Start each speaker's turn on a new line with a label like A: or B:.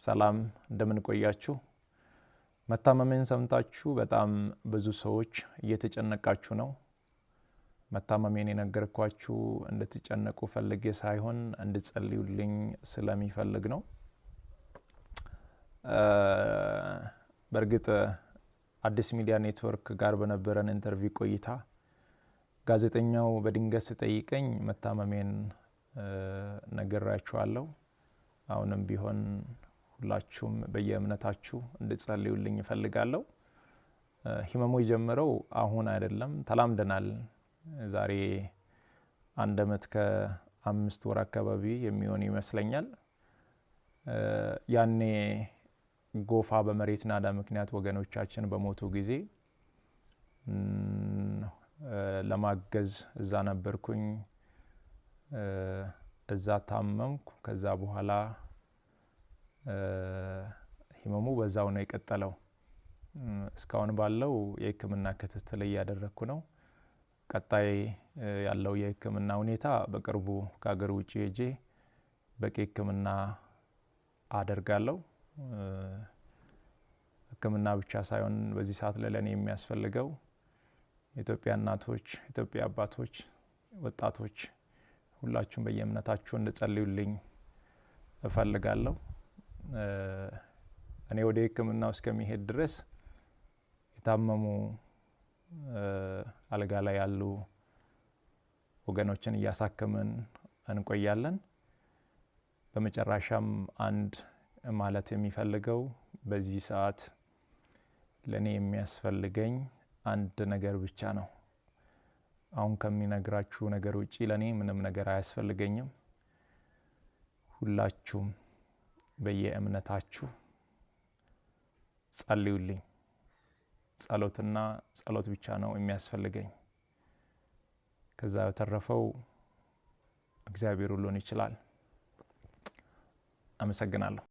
A: ሰላም እንደምን ቆያችሁ? መታመሜን ሰምታችሁ በጣም ብዙ ሰዎች እየተጨነቃችሁ ነው። መታመሜን የነገርኳችሁ እንድትጨነቁ ፈልጌ ሳይሆን እንድትጸልዩልኝ ስለሚፈልግ ነው። በእርግጥ አዲስ ሚዲያ ኔትወርክ ጋር በነበረን ኢንተርቪው ቆይታ ጋዜጠኛው በድንገት ሲጠይቀኝ መታመሜን ነግራችኋለሁ። አሁንም ቢሆን ሁላችሁም በየእምነታችሁ እንድትጸልዩልኝ እፈልጋለሁ። ህመሙ የጀመረው አሁን አይደለም፣ ተላምደናል። ዛሬ 1 ዓመት ከ5 ወር አካባቢ የሚሆን ይመስለኛል። ያኔ ጎፋ በመሬት ናዳ ምክንያት ወገኖቻችን በሞቱ ጊዜ ለማገዝ እዛ ነበርኩኝ። እዛ ታመምኩ። ከዛ በኋላ ህመሙ በዛው ነው የቀጠለው። እስካሁን ባለው የህክምና ክትትል እያደረኩ ነው። ቀጣይ ያለው የህክምና ሁኔታ በቅርቡ ከሀገር ውጪ ሄጄ በቂ ህክምና አደርጋለሁ። ህክምና ብቻ ሳይሆን በዚህ ሰዓት ለኔ የሚያስፈልገው ኢትዮጵያ እናቶች፣ ኢትዮጵያ አባቶች፣ ወጣቶች ሁላችሁም በየእምነታችሁ እንድትጸልዩልኝ እፈልጋለሁ። እኔ ወደ ህክምናው እስከሚሄድ ድረስ የታመሙ አልጋ ላይ ያሉ ወገኖችን እያሳከምን እንቆያለን። በመጨረሻም አንድ ማለት የሚፈልገው በዚህ ሰዓት ለኔ የሚያስፈልገኝ አንድ ነገር ብቻ ነው። አሁን ከሚነግራችሁ ነገር ውጪ ለኔ ምንም ነገር አያስፈልገኝም። ሁላችሁም በየእምነታችሁ ጸልዩልኝ። ጸሎትና ጸሎት ብቻ ነው የሚያስፈልገኝ። ከዛ በተረፈው እግዚአብሔር ሁሉን ይችላል። አመሰግናለሁ።